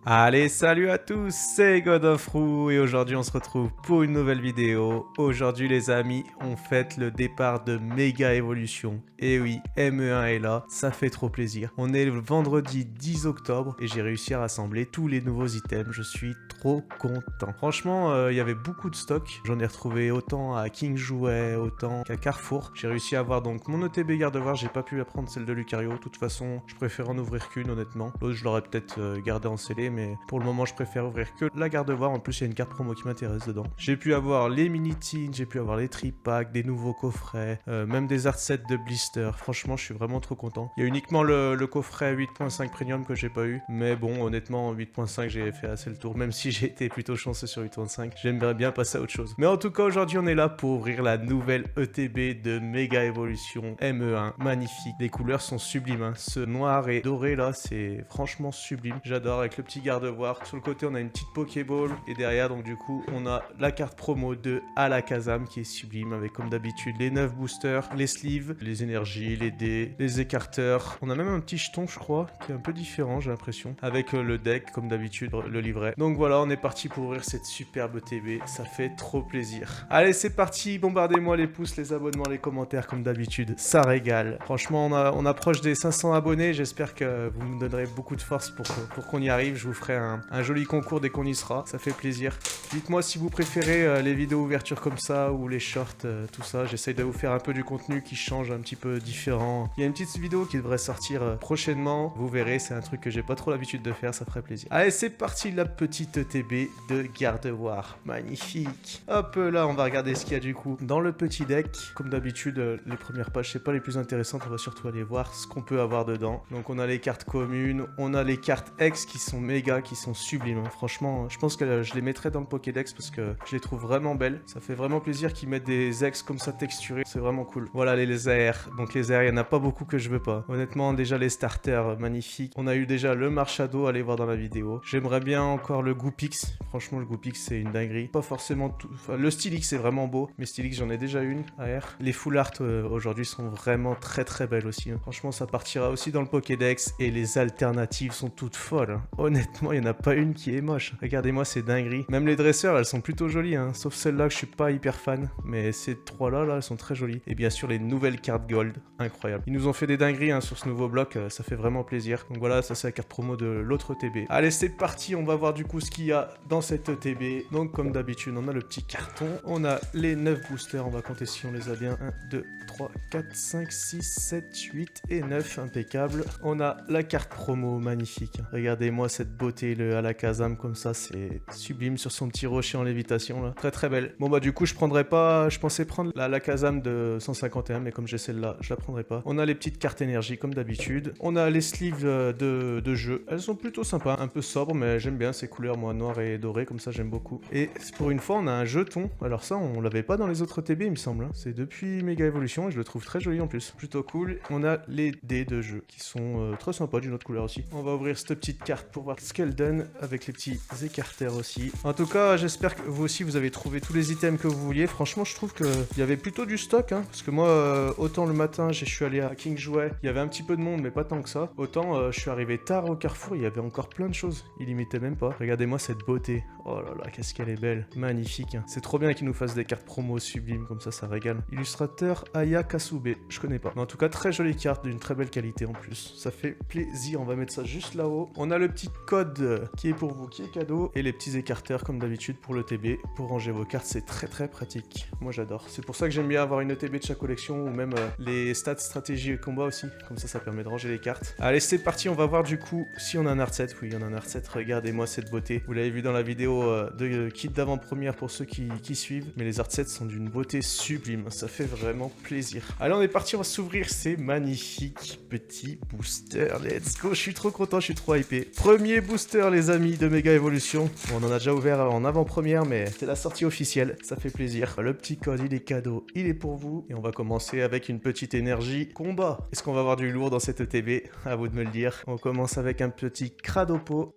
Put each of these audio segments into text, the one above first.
Allez, salut à tous, c'est God of Roux et aujourd'hui on se retrouve pour une nouvelle vidéo. Aujourd'hui les amis, on fête le départ de Méga Evolution. Et oui, ME1 est là, ça fait trop plaisir. On est le vendredi 10 octobre et j'ai réussi à rassembler tous les nouveaux items, je suis trop content. Franchement, il y avait beaucoup de stock, j'en ai retrouvé autant à King Jouet, autant qu'à Carrefour. J'ai réussi à avoir donc mon ETB Gardevoir, j'ai pas pu la prendre celle de Lucario, de toute façon je préfère en ouvrir qu'une honnêtement. L'autre je l'aurais peut-être gardé en scellé, mais pour le moment je préfère ouvrir que la Gardevoir. En plus il y a une carte promo qui m'intéresse dedans. J'ai pu avoir les mini-teens, j'ai pu avoir les tripacks, des nouveaux coffrets, même des art sets de blister. Franchement je suis vraiment trop content. Il y a uniquement le coffret 8.5 premium que j'ai pas eu, mais bon honnêtement 8.5 j'ai fait assez le tour, même si j'ai été plutôt chanceux sur 8.5. J'aimerais bien passer à autre chose. Mais en tout cas aujourd'hui on est là pour ouvrir la nouvelle ETB de Méga Evolution ME1. Magnifique, les couleurs sont sublimes, hein. Ce noir et doré là c'est franchement sublime. J'adore, avec le petit gardevoir. Sur le côté on a une petite Pokéball et derrière donc du coup on a la carte promo de Alakazam qui est sublime, avec comme d'habitude les 9 boosters, les sleeves, les énergies, les dés, les écarteurs. On a même un petit jeton je crois qui est un peu différent j'ai l'impression, avec le deck comme d'habitude, le livret. Donc voilà, on est parti pour ouvrir cette superbe ETB, ça fait trop plaisir. Allez c'est parti, bombardez-moi les pouces, les abonnements, les commentaires comme d'habitude, ça régale. Franchement on approche des 500 abonnés, j'espère que vous me donnerez beaucoup de force pour qu'on y arrive. Je vous ferai un joli concours dès qu'on y sera, ça fait plaisir. Dites-moi si vous préférez les vidéos ouverture comme ça ou les shorts, tout ça. J'essaye de vous faire un peu du contenu qui change, un petit peu différent. Il y a une petite vidéo qui devrait sortir prochainement, vous verrez, c'est un truc que j'ai pas trop l'habitude de faire, ça ferait plaisir. Allez c'est parti, la petite ETB de Gardevoir, magnifique. Hop là, on va regarder ce qu'il y a du coup dans le petit deck. Comme d'habitude, les premières pages c'est pas les plus intéressantes, on va surtout aller voir ce qu'on peut avoir dedans. Donc on a les cartes communes, on a les cartes X qui sont méga, qui sont sublimes, hein. Franchement je pense que je les mettrai dans le Pokédex parce que je les trouve vraiment belles. Ça fait vraiment plaisir qu'ils mettent des X comme ça texturés, c'est vraiment cool. Voilà les airs, donc les airs il y en a pas beaucoup que je veux pas. Honnêtement déjà les starters magnifiques. On a eu déjà le Marshado, allez voir dans la vidéo. J'aimerais bien encore le Goopix, franchement le Goopix c'est une dinguerie. Pas forcément tout, enfin, le Stylix c'est vraiment beau, mais Stylix j'en ai déjà une AR. Les full art aujourd'hui sont vraiment très très belles aussi, hein. Franchement ça partira aussi dans le Pokédex et les alternatives sont toutes folles, hein. Honnêtement il n'y en a pas une qui est moche. Regardez-moi ces dingueries. Même les dresseurs elles sont plutôt jolies, hein. Sauf celle-là que je suis pas hyper fan, mais ces trois là elles sont très jolies. Et bien sûr les nouvelles cartes gold, incroyable. Ils nous ont fait des dingueries hein, sur ce nouveau bloc, ça fait vraiment plaisir. Donc voilà, ça c'est la carte promo de l'autre ETB. Allez c'est parti, on va voir du coup ce qu'il y a dans cette ETB. Donc comme d'habitude on a le petit carton, on a les 9 boosters, on va compter si on les a bien. 1, 2, 3, 4, 5, 6, 7, 8 et 9, impeccable. On a la carte promo, magnifique. Regardez-moi cette beauté, le Alakazam comme ça, c'est sublime sur son petit rocher en lévitation là. Très très belle. Bon bah du coup je prendrais pas, je pensais prendre la Alakazam de 151, mais comme j'ai celle-là, je la prendrai pas. On a les petites cartes énergie comme d'habitude. On a les sleeves de jeu. Elles sont plutôt sympas, un peu sobres, mais j'aime bien ces couleurs, moi, noir et doré, comme ça j'aime beaucoup. Et pour une fois on a un jeton. Alors ça on l'avait pas dans les autres TB il me semble, hein. C'est depuis Méga Evolution et je le trouve très joli en plus. Plutôt cool. On a les dés de jeu qui sont très sympas, d'une autre couleur aussi. On va ouvrir cette petite carte pour voir ce qu'elle donne avec les petits écarteurs aussi. En tout cas, j'espère que vous aussi vous avez trouvé tous les items que vous vouliez. Franchement, je trouve qu'il y avait plutôt du stock, hein, parce que moi, autant le matin, je suis allé à King Jouet, il y avait un petit peu de monde, mais pas tant que ça. Autant, je suis arrivé tard au Carrefour, il y avait encore plein de choses. Il limitait même pas. Regardez-moi cette beauté. Oh là là, qu'est-ce qu'elle est belle. Magnifique, hein. C'est trop bien qu'ils nous fassent des cartes promo sublimes, comme ça régale. Illustrateur Aya Kasube, je connais pas. Mais en tout cas, très jolie carte, d'une très belle qualité en plus. Ça fait plaisir, on va mettre ça juste là-haut. On a le petit code qui est pour vous, qui est cadeau. Et les petits écarteurs, comme d'habitude, pour le TB. Pour ranger vos cartes, c'est très très pratique. Moi, j'adore. C'est pour ça que j'aime bien avoir une ETB de chaque collection, ou même les stats, stratégie et combat aussi. Comme ça permet de ranger les cartes. Allez, c'est parti, on va voir du coup si on a un art set. Oui, il y en a un art set. Regardez-moi cette beauté. Vous l'avez vu dans la vidéo de kit d'avant-première pour ceux qui suivent. Mais les art sets sont d'une beauté sublime. Ça fait vraiment plaisir. Allez, on est parti, on va s'ouvrir ces magnifiques petits boosters. Let's go, je suis trop content, je suis trop hypé. Premier booster, les amis, de Méga Evolution. Bon, on en a déjà ouvert en avant-première, mais c'est la sortie officielle. Ça fait plaisir. Le petit code, il est cadeau, il est pour vous. Et on va commencer avec une petite énergie combat. Est-ce qu'on va avoir du lourd dans cette ETB? À vous de me le dire. On commence avec un petit Cradopo,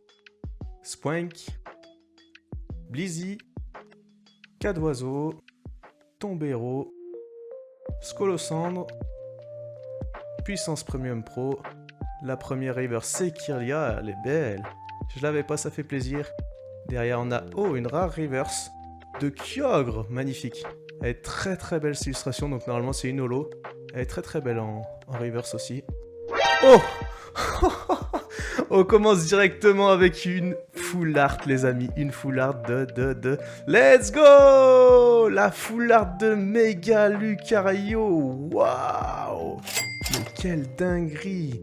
Spoink, Blizzy, Cadoiseau, Tombero, Scolosandre, Puissance Premium Pro. La première river c'est Kirlia, elle est belle. Je l'avais pas, ça fait plaisir. Derrière, on a, oh, une rare reverse de Kyogre. Magnifique. Elle est très très belle cette illustration, donc normalement c'est une holo. Elle est très très belle en reverse aussi. Oh on commence directement avec une full art, les amis. Une full art de... Let's go! La full art de Mega Lucario. Waouh! Mais quelle dinguerie!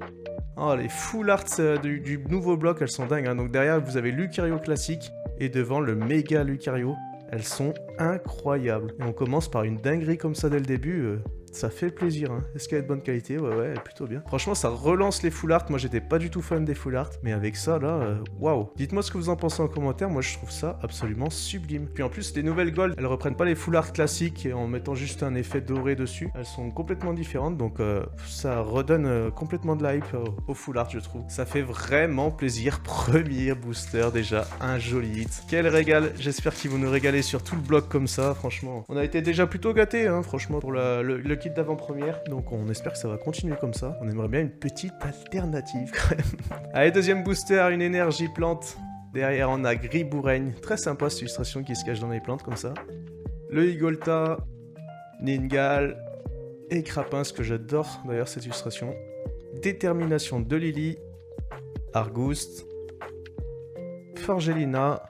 Oh, les full arts du nouveau bloc, elles sont dingues. Hein. Donc derrière, vous avez Lucario classique. Et devant, le Mega Lucario. Elles sont incroyables. Et on commence par une dinguerie comme ça dès le début. Ça fait plaisir, hein. Est-ce qu'elle est de bonne qualité? Ouais, elle est plutôt bien. Franchement, ça relance les full art. Moi, j'étais pas du tout fan des full art. Mais avec ça, là, waouh. Dites-moi ce que vous en pensez en commentaire. Moi, je trouve ça absolument sublime. Puis en plus, les nouvelles gold, elles reprennent pas les full art classiques en mettant juste un effet doré dessus. Elles sont complètement différentes. Donc, ça redonne complètement de la hype au full art, je trouve. Ça fait vraiment plaisir. Premier booster, déjà. Un joli hit. Quel régal. J'espère qu'ils vont nous régaler sur tout le bloc comme ça. Franchement, on a été déjà plutôt gâtés, hein, franchement, pour le kit d'avant-première, donc on espère que ça va continuer comme ça. On aimerait bien une petite alternative quand même. Allez, deuxième booster, une énergie plante. Derrière, on a Griboureigne. Très sympa cette illustration qui se cache dans les plantes comme ça. Le Higolta, Ningal et Crapin, ce que j'adore d'ailleurs cette illustration. Détermination de Lily, Argouste, Forgelina.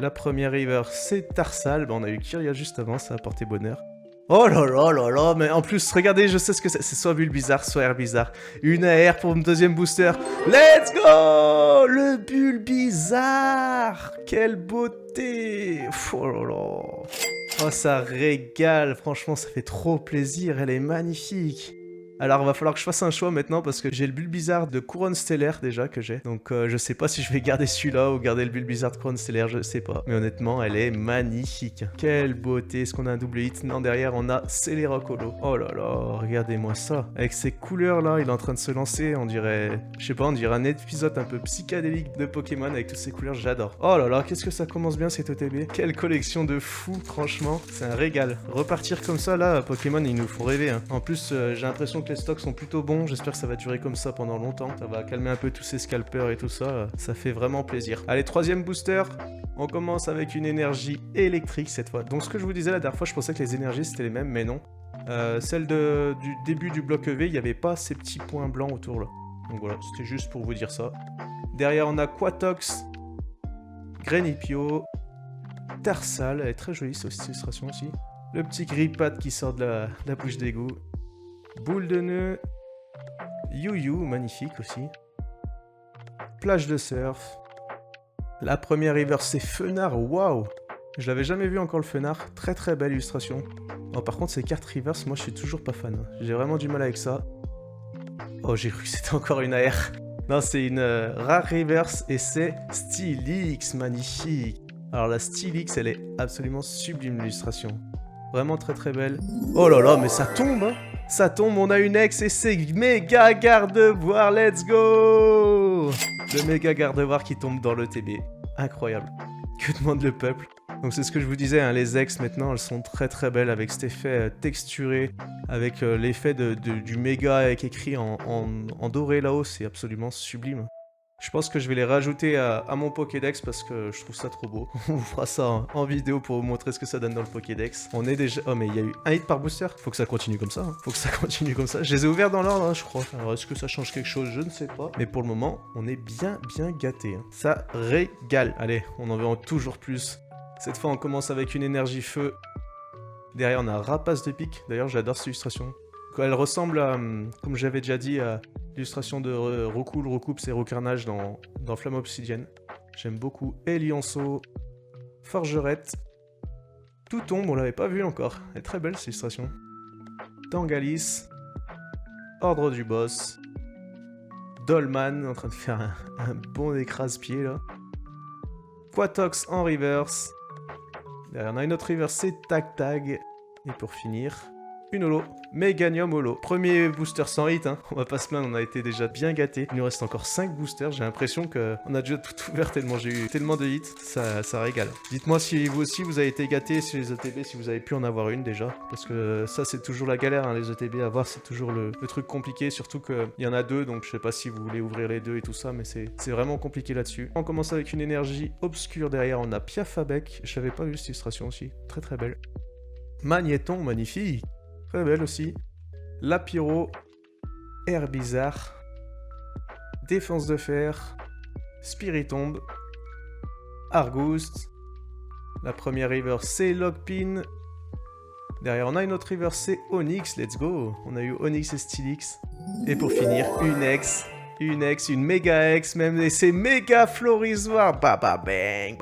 La première river, c'est Tarsal. On a eu Kyria juste avant, ça a apporté bonheur. Oh là là là là, mais en plus, regardez, je sais ce que c'est. C'est soit Bulbizarre, soit Herbizarre. Une AR pour mon deuxième booster. Let's go! Le Bulbizarre! Quelle beauté! Oh là là. Oh, ça régale. Franchement, ça fait trop plaisir. Elle est magnifique. Alors, il va falloir que je fasse un choix maintenant parce que j'ai le Bulbizarre de Couronne Stellaire déjà que j'ai. Donc, je sais pas si je vais garder celui-là ou garder le Bulbizarre de Couronne Stellaire, je sais pas. Mais honnêtement, elle est magnifique. Quelle beauté. Est-ce qu'on a un double hit? Non, derrière, on a Célérocolo. Oh là là, regardez-moi ça. Avec ces couleurs-là, il est en train de se lancer. On dirait, je sais pas, on dirait un épisode un peu psychédélique de Pokémon avec toutes ces couleurs. J'adore. Oh là là, qu'est-ce que ça commence bien cet OTB. Quelle collection de fous, franchement. C'est un régal. Repartir comme ça, là, Pokémon, ils nous font rêver. Hein. En plus, j'ai l'impression que les stocks sont plutôt bons, j'espère que ça va durer comme ça pendant longtemps, ça va calmer un peu tous ces scalpers et tout ça, ça fait vraiment plaisir. Allez, troisième booster, on commence avec une énergie électrique cette fois. Donc ce que je vous disais la dernière fois, je pensais que les énergies c'était les mêmes, mais non. Celle du début du bloc EV, il n'y avait pas ces petits points blancs autour là. Donc voilà, c'était juste pour vous dire ça. Derrière on a Quatox, Grenipio, Tarsal, elle est très jolie cette illustration aussi. Le petit Grippat qui sort de la bouche d'égout. Boule de nœud, Yu-Yu, magnifique aussi. Plage de surf. La première river, c'est Fenard, waouh! Je l'avais jamais vu encore le Fenard, très très belle illustration. Oh, par contre, ces cartes reverse, moi je suis toujours pas fan. J'ai vraiment du mal avec ça. Oh, j'ai cru que c'était encore une AR. Non, c'est une rare reverse et c'est Steelix, magnifique. Alors la Steelix, elle est absolument sublime l'illustration. Vraiment très très belle. Oh là là, mais ça tombe, hein! Ça tombe, on a une ex et c'est méga garde-boire, let's go! Le méga garde-boire qui tombe dans le TB. Incroyable. Que demande le peuple? Donc c'est ce que je vous disais, hein, les ex maintenant, elles sont très très belles avec cet effet texturé, avec l'effet du méga avec écrit en doré là-haut, c'est absolument sublime. Je pense que je vais les rajouter à mon Pokédex parce que je trouve ça trop beau. On vous fera ça en vidéo pour vous montrer ce que ça donne dans le Pokédex. On est déjà... Oh mais il y a eu un hit par booster. Faut que ça continue comme ça. Hein. Faut que ça continue comme ça. Je les ai ouverts dans l'ordre, hein, je crois. Alors est-ce que ça change quelque chose? Je ne sais pas. Mais pour le moment, on est bien gâtés. Hein. Ça régale. Allez, on en veut toujours plus. Cette fois, on commence avec une énergie feu. Derrière, on a Rapace de pique. D'ailleurs, j'adore cette illustration. Elle ressemble à, comme j'avais déjà dit, à l'illustration de Roku, c'est Rocarnage dans Flamme Obsidienne. J'aime beaucoup. Et Lionceau, Forgerette. Tout tombe, on l'avait pas vu encore. Elle est très belle cette illustration. Tangalis, Ordre du Boss, Dolman, en train de faire un bon écrase-pied là. Quatox en reverse. Derrière, on a une autre reverse, c'est Tag Tag. Et pour finir, une holo. Meganium holo. Premier booster sans hit, hein. On va pas se plaindre, on a été déjà bien gâtés. Il nous reste encore 5 boosters. J'ai l'impression qu'on a déjà tout ouvert tellement j'ai eu tellement de hits. Ça régale. Dites-moi si vous aussi vous avez été gâtés sur les ETB, si vous avez pu en avoir une déjà. Parce que ça, c'est toujours la galère, hein, les ETB à voir, c'est toujours le truc compliqué. Surtout qu'il y en a deux, donc je sais pas si vous voulez ouvrir les deux et tout ça, mais c'est vraiment compliqué là-dessus. On commence avec une énergie obscure. Derrière, on a Piafabec. Je n'avais pas vu cette illustration aussi. Très très belle. Magnéton, magnifique. Très belle aussi. Lapiro, Air Bizarre, Défense de Fer, Spiritombe, Argouste. La première river, c'est Lockpin. Derrière, on a une autre river, c'est Onyx. Let's go. On a eu Onyx et Stylix. Et pour finir, une méga X même, et c'est méga Florisoire. Ba bang,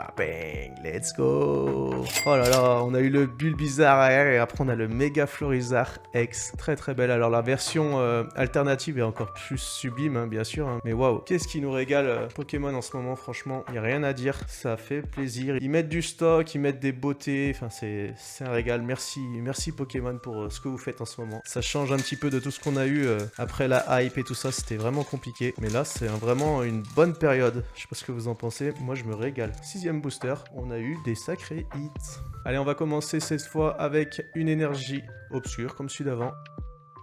let's go. Oh là là, on a eu le Bulbizarre AR et après on a le méga Florizarre X. Très très belle. Alors la version alternative est encore plus sublime, hein, bien sûr. Hein. Mais waouh, qu'est-ce qui nous régale Pokémon en ce moment, franchement. Il n'y a rien à dire, ça fait plaisir. Ils mettent du stock, ils mettent des beautés. Enfin, c'est un régal. Merci Pokémon pour ce que vous faites en ce moment. Ça change un petit peu de tout ce qu'on a eu après la hype et tout ça. C'était vraiment compliqué. Mais là, c'est vraiment une bonne période. Je sais pas ce que vous en pensez. Moi, je me régale. 6ème booster. On a eu des sacrés hits. Allez, on va commencer cette fois avec une énergie obscure, comme celui d'avant.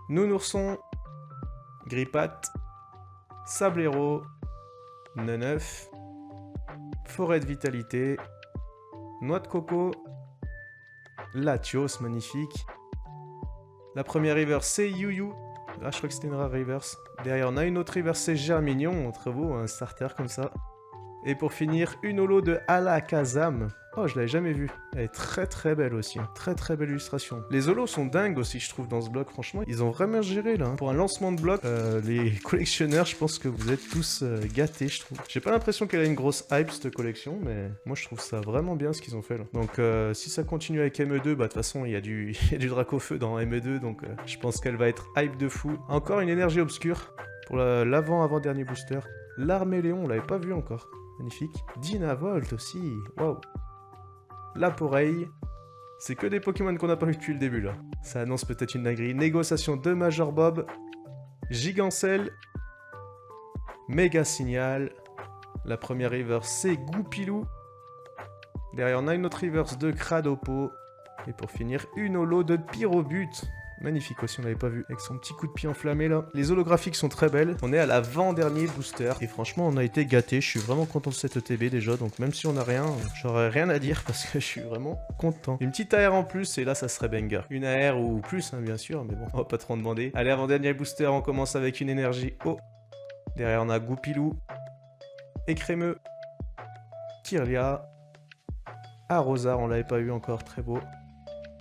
Nounourson. Grippat. Sablero. Neneuf. Forêt de vitalité. Noix de coco. Latios, magnifique. La première river, c'est Yuyu. Ah, je crois que c'était une rare reverse. Derrière, on a une autre reverse, c'est Germignon. Entre vous, un starter comme ça. Et pour finir, une holo de Alakazam. Oh, je l'avais jamais vue. Elle est très très belle aussi. Hein. Très très belle illustration. Les holos sont dingues aussi, je trouve, dans ce bloc. Franchement, ils ont vraiment géré là. Hein. Pour un lancement de bloc, les collectionneurs, je pense que vous êtes tous gâtés, je trouve. J'ai pas l'impression qu'elle a une grosse hype, cette collection, mais moi, je trouve ça vraiment bien ce qu'ils ont fait là. Donc, si ça continue avec ME2, bah de toute façon, il y a du Dracofeu dans ME2, donc je pense qu'elle va être hype de fou. Encore une énergie obscure pour l'avant-avant-dernier booster. L'Arméléon, on l'avait pas vu encore. Magnifique. Dynavolt aussi. Waouh. Laporeille. C'est que des Pokémon qu'on n'a pas vu depuis le début là. Ça annonce peut-être une dinguerie. Négociation de Major Bob. Gigancel. Méga Signal. La première river, c'est Goupilou. Derrière, on a une autre river de Cradopo. Et pour finir, une holo de Pyrobut. Magnifique aussi, on l'avait pas vu, avec son petit coup de pied enflammé là. Les holographiques sont très belles. On est à l'avant-dernier booster. Et franchement, on a été gâtés. Je suis vraiment content de cette ETB déjà. Donc même si on n'a rien, j'aurais rien à dire parce que je suis vraiment content. Une petite AR en plus et là, ça serait banger. Une AR ou plus, hein, bien sûr. Mais bon, on va pas trop en demander. Allez, avant-dernier booster, on commence avec une énergie haut. Derrière, on a Goupilou. Écrémeux. Kirlia. Arrosar, on l'avait pas eu encore, très beau.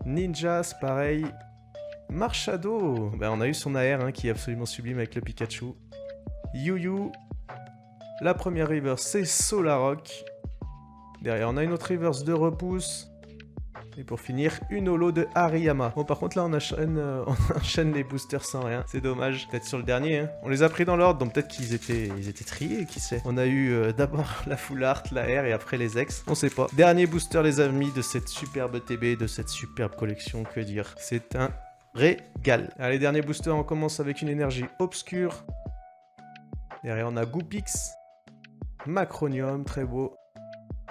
Ninjas, pareil. Marshado, ben, on a eu son AR hein, qui est absolument sublime avec le Pikachu. Yuyu. La première reverse, c'est Solarock. Derrière, on a une autre reverse de repousse. Et pour finir, une holo de Hariyama. Bon, par contre, là, on enchaîne les boosters sans rien. C'est dommage. Peut-être sur le dernier. Hein. On les a pris dans l'ordre, donc peut-être qu'ils étaient triés, qui sait. On a eu d'abord la Full Art, la R et après les X. On sait pas. Dernier booster, les amis, de cette superbe TB, de cette superbe collection. Que dire? C'est un régal. Allez, dernier booster, on commence avec une énergie obscure. Derrière, on a Goupix. Macronium, très beau.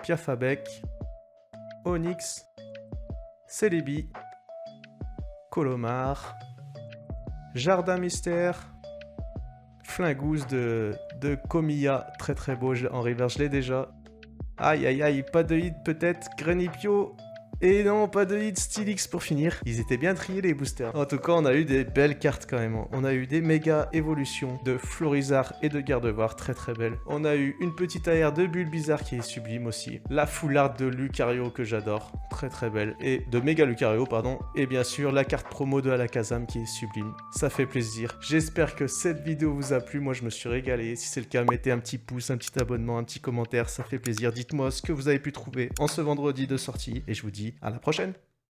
Piafabec. Onyx. Celebi. Colomar. Jardin Mystère. Flingouze de Komiya. Très très beau, en river, je l'ai déjà. Aïe aïe aïe, pas de hit peut-être. Grenipio. Et non, pas de hit, Stylix pour finir. Ils étaient bien triés les boosters. En tout cas, on a eu des belles cartes quand même. On a eu des méga évolutions de Florizarre et de Gardevoir, très très belles. On a eu une petite AR de Bulbizarre qui est sublime aussi. La Full Art de Lucario que j'adore, très très belle. Et de Méga Lucario, pardon. Et bien sûr, la carte promo de Alakazam qui est sublime. Ça fait plaisir. J'espère que cette vidéo vous a plu. Moi, je me suis régalé. Si c'est le cas, mettez un petit pouce, un petit abonnement, un petit commentaire. Ça fait plaisir. Dites-moi ce que vous avez pu trouver en ce vendredi de sortie. Et je vous dis à la prochaine.